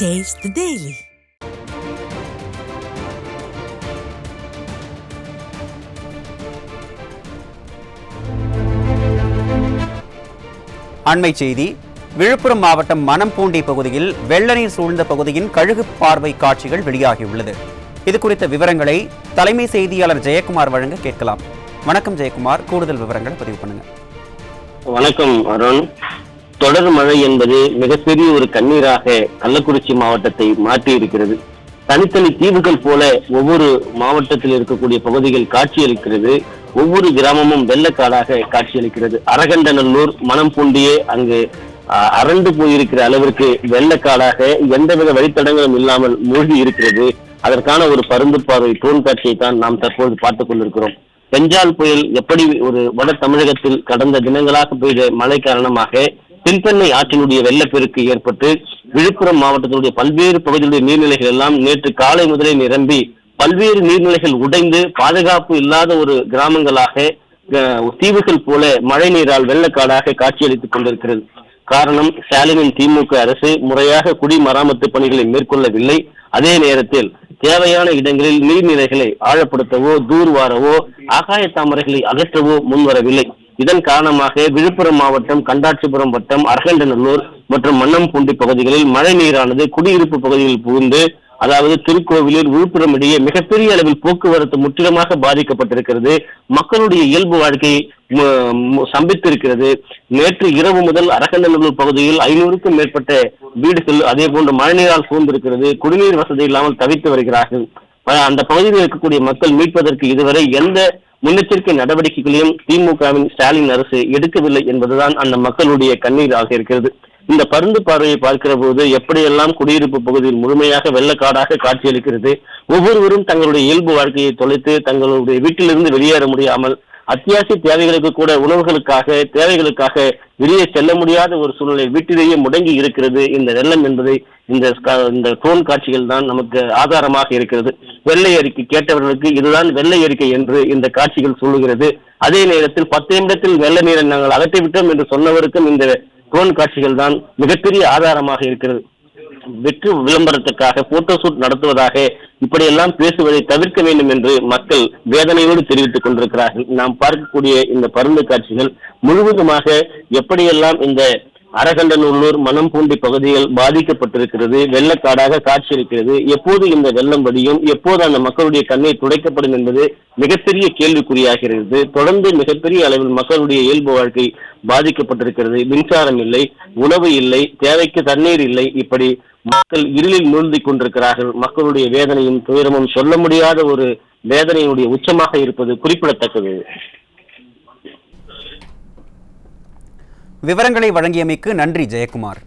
Taste the Daily. அண்மை செய்தி. விழுப்புரம் மாவட்டம் மணம்பூண்டி பகுதியில் வெள்ள நீர் சூழ்ந்த பகுதியின் கழுகு பார்வை காட்சிகள் வெளியாகியுள்ளது. இது குறித்த விவரங்களை தலைமை செய்தியாளர் ஜெயக்குமார் வழங்க கேட்கலாம். வணக்கம் ஜெயக்குமார், கூடுதல் விவரங்களை பதிவு பண்ணுங்க. வணக்கம் அருண். தொடர் மழை என்பது மிகப்பெரிய ஒரு கண்ணீராக கள்ளக்குறிச்சி மாவட்டத்தை மாற்றி இருக்கிறது. தனித்தனி தீவுகள் போல ஒவ்வொரு மாவட்டத்தில் இருக்கக்கூடிய பகுதிகள் காட்சியளிக்கிறது. ஒவ்வொரு கிராமமும் வெள்ளக்காடாக காட்சியளிக்கிறது. அரகண்டநல்லூர், மணம்பூண்டியே அங்கு அரண்டு போயிருக்கிற அளவிற்கு வெள்ளக்காடாக எந்தவித வழித்தடங்களும் இல்லாமல் மூழ்கி இருக்கிறது. அதற்கான ஒரு பருந்து பார்வை ட்ரோன் காட்சியை தான் நாம் தற்போது பார்த்துக் கொண்டிருக்கிறோம். பெஞ்சால் புயல் எப்படி ஒரு வட தமிழகத்தில் கடந்த தினங்களாக பெய்த மழை காரணமாக தென்பெண்ணை ஆற்றினுடைய வெள்ளப்பெருக்கு ஏற்பட்டு விழுப்புரம் மாவட்டத்தினுடைய பல்வேறு பகுதிகளுடைய நீர்நிலைகள் எல்லாம் நேற்று காலை முதலே நிரம்பி பல்வேறு நீர்நிலைகள் உடைந்து பாதுகாப்பு இல்லாத ஒரு கிராமங்களாக தீவுகள் போல மழை நீரால் வெள்ளக்காடாக காட்சியளித்துக் கொண்டிருக்கிறது. காரணம், ஸ்டாலினின் திமுக அரசு முறையாக குடிமராமத்து பணிகளை மேற்கொள்ளவில்லை. அதே நேரத்தில் தேவையான இடங்களில் நீர்நிலைகளை ஆழப்படுத்தவோ தூர்வாரவோ ஆகாய தாமரைகளை அகற்றவோ முன்வரவில்லை. இதன் காரணமாக விழுப்புரம் மாவட்டம் கண்டாட்சிபுரம் வட்டம் அரகண்டநல்லூர் மற்றும் மண்ணம்பூண்டி பகுதிகளில் மழை நீரானது குடியிருப்பு பகுதிகளில் புகுந்து, அதாவது திருக்கோவிலூர் விழுப்புரம் இடையே மிகப்பெரிய அளவில் போக்குவரத்து முற்றிலுமாக பாதிக்கப்பட்டிருக்கிறது. மக்களுடைய இயல்பு வாழ்க்கை சம்பித்திருக்கிறது. நேற்று இரவு முதல் அரகண்டநல்லூர் பகுதியில் 500க்கும் மேற்பட்ட வீடுகள் அதே போன்று மழைநீரால் சூழ்ந்திருக்கிறது. குடிநீர் வசதி இல்லாமல் தவித்து வருகிறார்கள். அந்த பகுதியில் இருக்கக்கூடிய மக்கள் மீட்பதற்கு இதுவரை எந்த முன்னெச்சரிக்கை நடவடிக்கைகளையும் திமுகவின் ஸ்டாலின் அரசு எடுக்கவில்லை என்பதுதான் அந்த மக்களுடைய கண்ணீராக இருக்கிறது. இந்த பருந்து பார்வையை பார்க்கிற போது எப்படியெல்லாம் குடியிருப்பு பகுதியில் முழுமையாக வெள்ளக்காடாக காட்சியளிக்கிறது. ஒவ்வொருவரும் தங்களுடைய இயல்பு வாழ்க்கையை தொலைத்து தங்களுடைய வீட்டிலிருந்து வெளியேற முடியாமல் அத்தியாவசிய தேவைகளுக்கு கூட உணவுகளுக்காக தேவைகளுக்காக வெளியே செல்ல முடியாத ஒரு சூழ்நிலை வீட்டிலேயே முடங்கி இருக்கிறது. இந்த வெள்ளம் என்பதை இந்த ட்ரோன் காட்சிகள் தான் நமக்கு ஆதாரமாக இருக்கிறது. வெள்ளை அறிக்கை கேட்டவர்களுக்கு இதுதான் வெள்ளை அறிக்கை என்று இந்த காட்சிகள் சொல்லுகிறது. அதே நேரத்தில் 10 நிமிடத்தில் வெள்ள நீரை நாங்கள் அகற்றிவிட்டோம் என்று சொன்னவருக்கும் இந்த ட்ரோன் காட்சிகள் தான் மிகப்பெரிய ஆதாரமாக இருக்கிறது. வெற்று விளம்பரத்துக்காக போட்டோ ஷூட் நடத்துவதாக இப்படியெல்லாம் பேசுவதை தவிர்க்க வேண்டும் என்று மக்கள் வேதனையோடு தெரிவித்துக் கொண்டிருக்கிறார்கள். நாம் பார்க்கக்கூடிய இந்த பருந்து காட்சிகள் முழுவதுமாக எப்படியெல்லாம் இந்த அரகண்டநல்லூர் மணம்பூண்டி பகுதிகள் பாதிக்கப்பட்டிருக்கிறது, வெள்ளக்காடாக காட்சியளிக்கிறது. எப்போது இந்த வெள்ளம் வடியும், எப்போது அந்த மக்களுடைய கண்ணீர் துடைக்கப்படும் என்பது மிகப்பெரிய கேள்விக்குறியாகிறது. தொடர்ந்து மிகப்பெரிய அளவில் மக்களுடைய இயல்பு வாழ்க்கை பாதிக்கப்பட்டிருக்கிறது. மின்சாரம் இல்லை, உணவு இல்லை, தேவைக்கு தண்ணீர் இல்லை. இப்படி மக்கள் இருளில் மூழ்கி கொண்டிருக்கிறார்கள். மக்களுடைய வேதனையும் துயரமும் சொல்ல முடியாத ஒரு வேதனையுடைய உச்சமாக இருப்பது குறிப்பிடத்தக்கது. விவரங்களை வழங்கியமைக்கு நன்றி ஜெயக்குமார்.